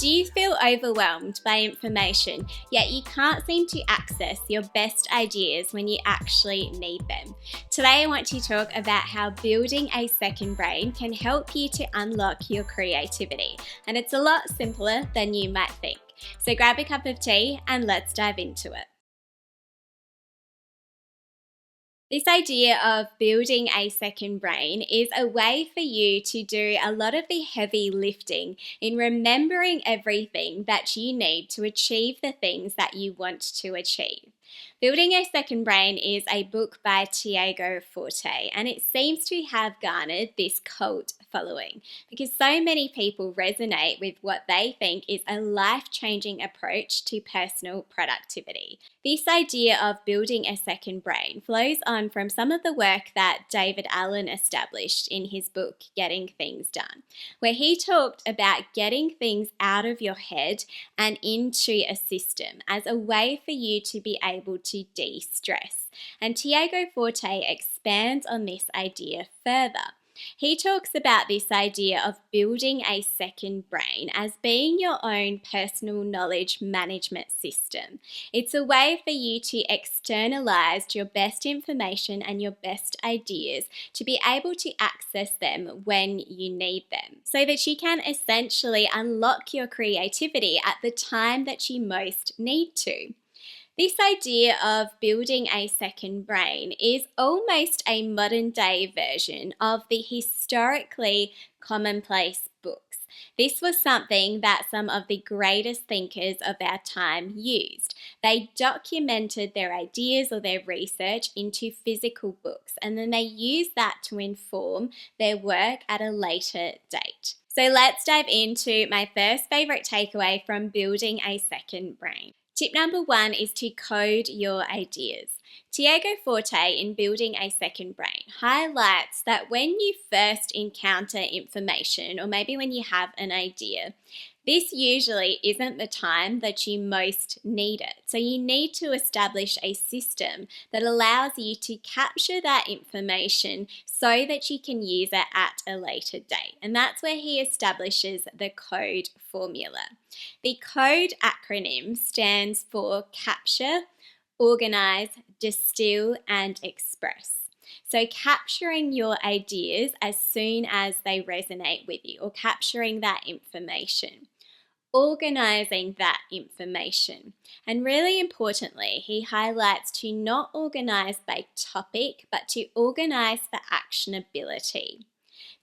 Do you feel overwhelmed by information, yet you can't seem to access your best ideas when you actually need them? Today I want to talk about how building a second brain can help you to unlock your creativity, and it's a lot simpler than you might think. So grab a cup of tea and let's dive into it. This idea of building a second brain is a way for you to do a lot of the heavy lifting in remembering everything that you need to achieve the things that you want to achieve. Building a Second Brain is a book by Tiago Forte, and it seems to have garnered this cult following because so many people resonate with what they think is a life-changing approach to personal productivity. This idea of building a second brain flows on from some of the work that David Allen established in his book, Getting Things Done, where he talked about getting things out of your head and into a system as a way for you to be able to de-stress. And Tiago Forte expands on this idea further. He talks about this idea of building a second brain as being your own personal knowledge management system. It's a way for you to externalize your best information and your best ideas to be able to access them when you need them, so that you can essentially unlock your creativity at the time that you most need to. This idea of building a second brain is almost a modern day version of the historically commonplace books. This was something that some of the greatest thinkers of our time used. They documented their ideas or their research into physical books, and then they used that to inform their work at a later date. So let's dive into my first favorite takeaway from building a second brain. Tip number 1 is to code your ideas. Tiago Forte, in Building a Second Brain, highlights that when you first encounter information, or maybe when you have an idea, this usually isn't the time that you most need it. So you need to establish a system that allows you to capture that information so that you can use it at a later date. And that's where he establishes the code formula. The code acronym stands for capture, organize, distill, and express. So capturing your ideas as soon as they resonate with you, or capturing that information. Organising that information. And really importantly, he highlights to not organise by topic, but to organise for actionability.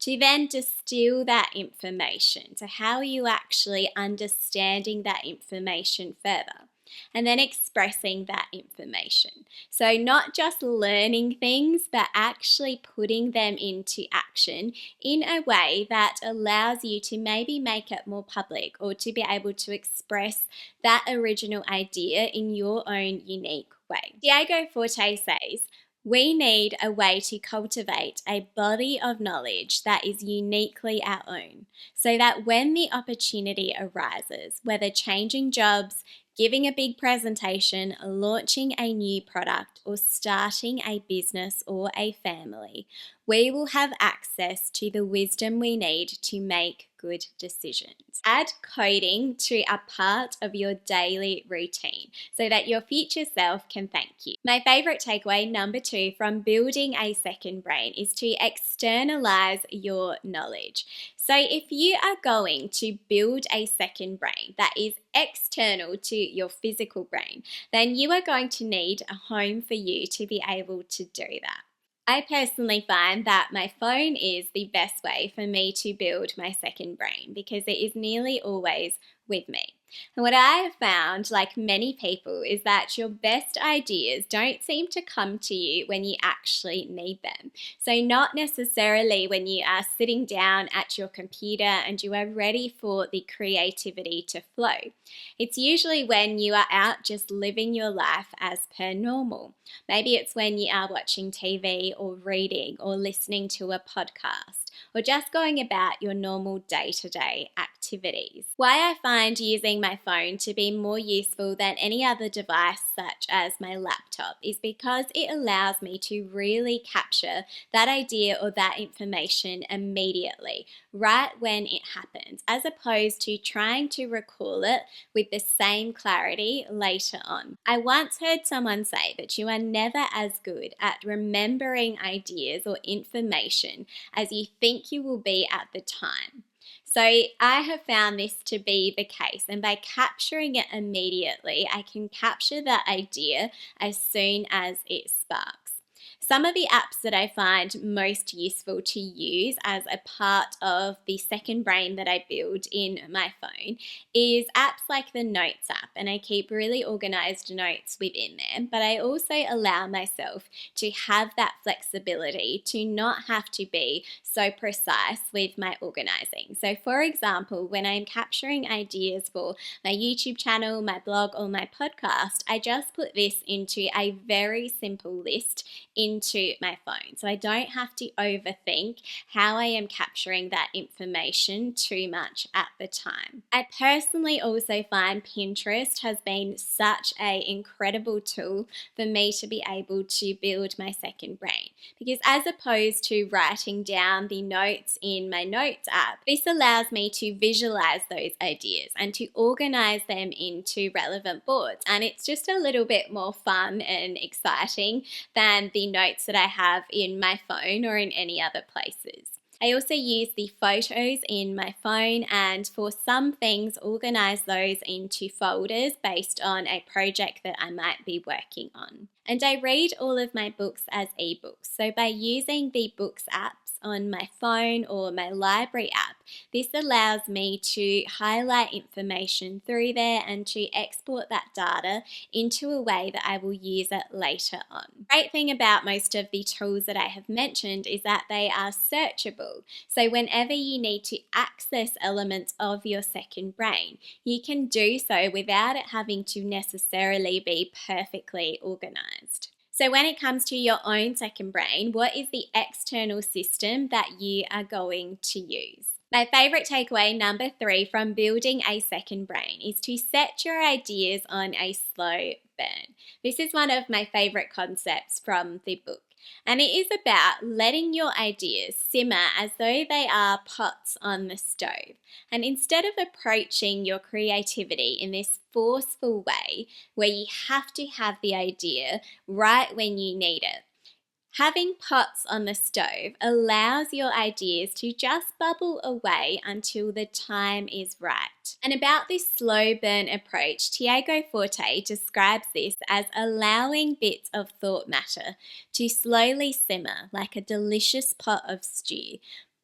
To then distill that information. So how are you actually understanding that information further? And then expressing that information. So not just learning things, but actually putting them into action in a way that allows you to maybe make it more public, or to be able to express that original idea in your own unique way. Tiago Forte says, we need a way to cultivate a body of knowledge that is uniquely our own, so that when the opportunity arises, whether changing jobs, giving a big presentation, launching a new product, or starting a business or a family, we will have access to the wisdom we need to make good decisions. Add coding to a part of your daily routine so that your future self can thank you. My favorite takeaway, number 2, from building a second brain is to externalize your knowledge. So if you are going to build a second brain that is external to your physical brain, then you are going to need a home for you to be able to do that. I personally find that my phone is the best way for me to build my second brain because it is nearly always with me. And what I have found, like many people, is that your best ideas don't seem to come to you when you actually need them. So not necessarily when you are sitting down at your computer and you are ready for the creativity to flow. It's usually when you are out just living your life as per normal. Maybe it's when you are watching TV or reading or listening to a podcast, or just going about your normal day-to-day activities. Why I find using my phone to be more useful than any other device such as my laptop is because it allows me to really capture that idea or that information immediately, right when it happens, as opposed to trying to recall it with the same clarity later on. I once heard someone say that you are never as good at remembering ideas or information as you think you will be at the time. So I have found this to be the case, and by capturing it immediately, I can capture the idea as soon as it sparks. Some of the apps that I find most useful to use as a part of the second brain that I build in my phone is apps like the Notes app, and I keep really organized notes within there, but I also allow myself to have that flexibility to not have to be so precise with my organizing. So for example, when I'm capturing ideas for my YouTube channel, my blog, or my podcast, I just put this into a very simple list into my phone. So I don't have to overthink how I am capturing that information too much at the time. I personally also find Pinterest has been such an incredible tool for me to be able to build my second brain, because as opposed to writing down the notes in my Notes app, this allows me to visualize those ideas and to organize them into relevant boards, and it's just a little bit more fun and exciting than the notes that I have in my phone or in any other places. I also use the photos in my phone, and for some things organize those into folders based on a project that I might be working on. And I read all of my books as ebooks. So by using the Books apps on my phone or my library app, this allows me to highlight information through there and to export that data into a way that I will use it later on. Great thing about most of the tools that I have mentioned is that they are searchable. So whenever you need to access elements of your second brain, you can do so without it having to necessarily be perfectly organized. So when it comes to your own second brain, what is the external system that you are going to use? My favorite takeaway, number 3, from building a second brain is to set your ideas on a slow burn. This is one of my favorite concepts from the book, and it is about letting your ideas simmer as though they are pots on the stove. And instead of approaching your creativity in this forceful way where you have to have the idea right when you need it, having pots on the stove allows your ideas to just bubble away until the time is right. And about this slow burn approach, Tiago Forte describes this as allowing bits of thought matter to slowly simmer like a delicious pot of stew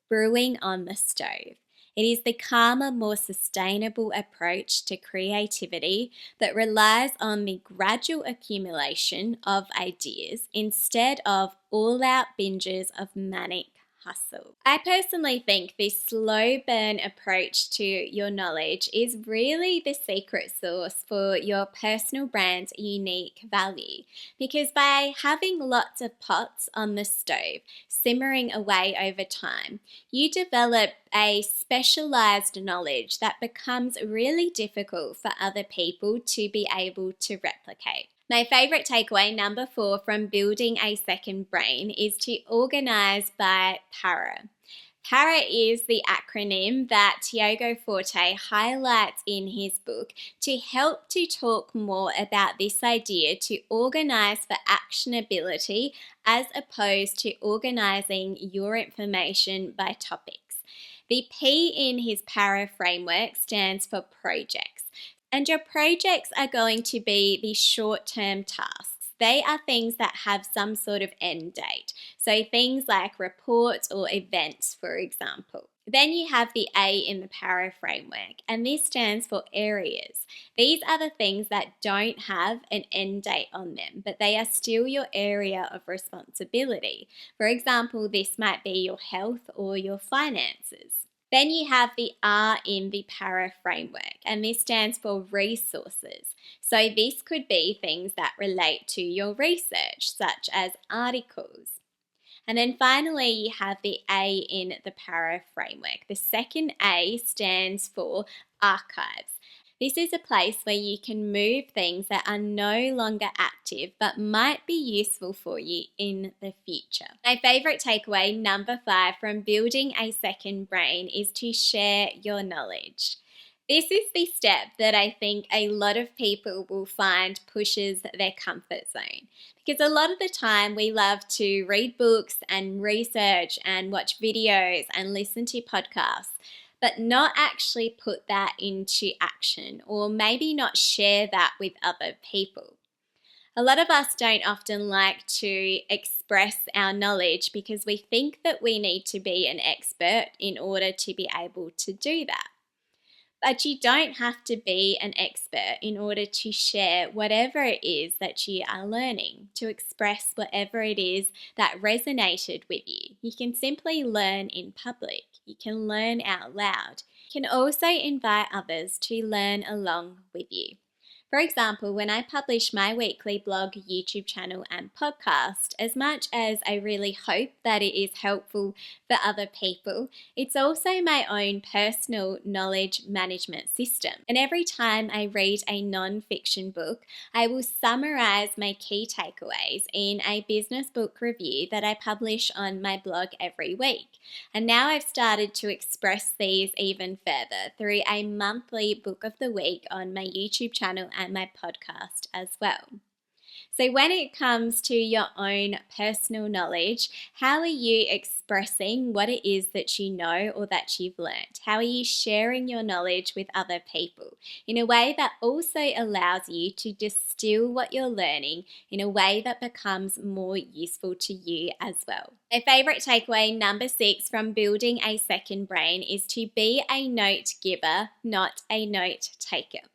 brewing on the stove. It is the calmer, more sustainable approach to creativity that relies on the gradual accumulation of ideas instead of all-out binges of manic hustle. I personally think this slow burn approach to your knowledge is really the secret sauce for your personal brand's unique value, because by having lots of pots on the stove simmering away over time, you develop a specialized knowledge that becomes really difficult for other people to be able to replicate. My favorite takeaway, number 4, from building a second brain is to organize by para. Para is the acronym that Tiago Forte highlights in his book to help to talk more about this idea to organize for actionability as opposed to organizing your information by topics. The P in his para framework stands for projects. And your projects are going to be the short-term tasks. They are things that have some sort of end date. So things like reports or events, for example. Then you have the A in the para framework, and this stands for areas. These are the things that don't have an end date on them, but they are still your area of responsibility. For example, this might be your health or your finances. Then you have the R in the para framework, and this stands for resources. So this could be things that relate to your research, such as articles. And then finally, you have the A in the para framework. The second A stands for archives. This is a place where you can move things that are no longer active but might be useful for you in the future. My favorite takeaway, number 5, from building a second brain is to share your knowledge. This is the step that I think a lot of people will find pushes their comfort zone. Because a lot of the time we love to read books and research and watch videos and listen to podcasts, but not actually put that into action, or maybe not share that with other people. A lot of us don't often like to express our knowledge because we think that we need to be an expert in order to be able to do that. But you don't have to be an expert in order to share whatever it is that you are learning, to express whatever it is that resonated with you. You can simply learn in public. You can learn out loud. You can also invite others to learn along with you. For example, when I publish my weekly blog, YouTube channel, and podcast, as much as I really hope that it is helpful for other people, it's also my own personal knowledge management system. And every time I read a non-fiction book, I will summarize my key takeaways in a business book review that I publish on my blog every week. And now I've started to express these even further through a monthly book of the week on my YouTube channel and my podcast as well. So when it comes to your own personal knowledge, how are you expressing what it is that you know or that you've learned? How are you sharing your knowledge with other people in a way that also allows you to distill what you're learning in a way that becomes more useful to you as well? My favorite takeaway, number 6, from building a second brain is to be a note giver, not a note taker.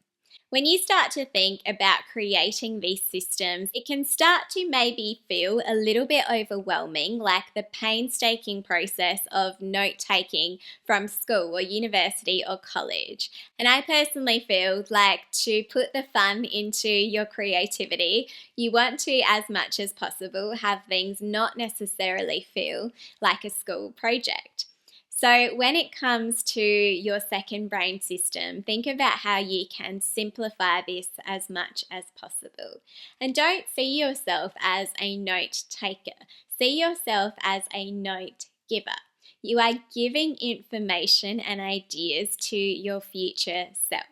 When you start to think about creating these systems, it can start to maybe feel a little bit overwhelming, like the painstaking process of note-taking from school or university or college. And I personally feel like to put the fun into your creativity, you want to, as much as possible, have things not necessarily feel like a school project. So when it comes to your second brain system, think about how you can simplify this as much as possible. And don't see yourself as a note taker. See yourself as a note giver. You are giving information and ideas to your future self.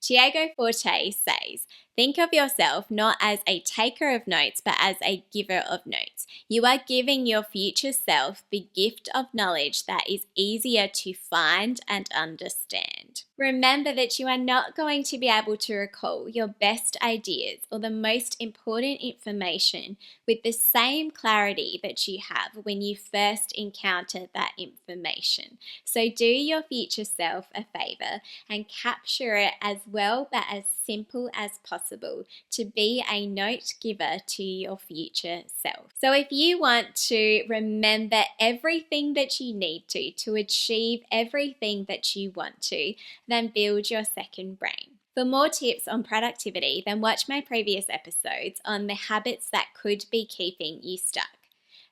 Tiago Forte says, think of yourself not as a taker of notes, but as a giver of notes. You are giving your future self the gift of knowledge that is easier to find and understand. Remember that you are not going to be able to recall your best ideas or the most important information with the same clarity that you have when you first encounter that information. So do your future self a favor and capture it as well but as simple as possible to be a note giver to your future self. So if you want to remember everything that you need to achieve everything that you want to, then build your second brain. For more tips on productivity, then watch my previous episodes on the habits that could be keeping you stuck.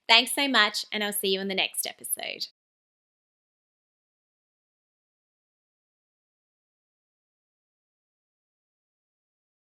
Thanks so much, and I'll see you in the next episode.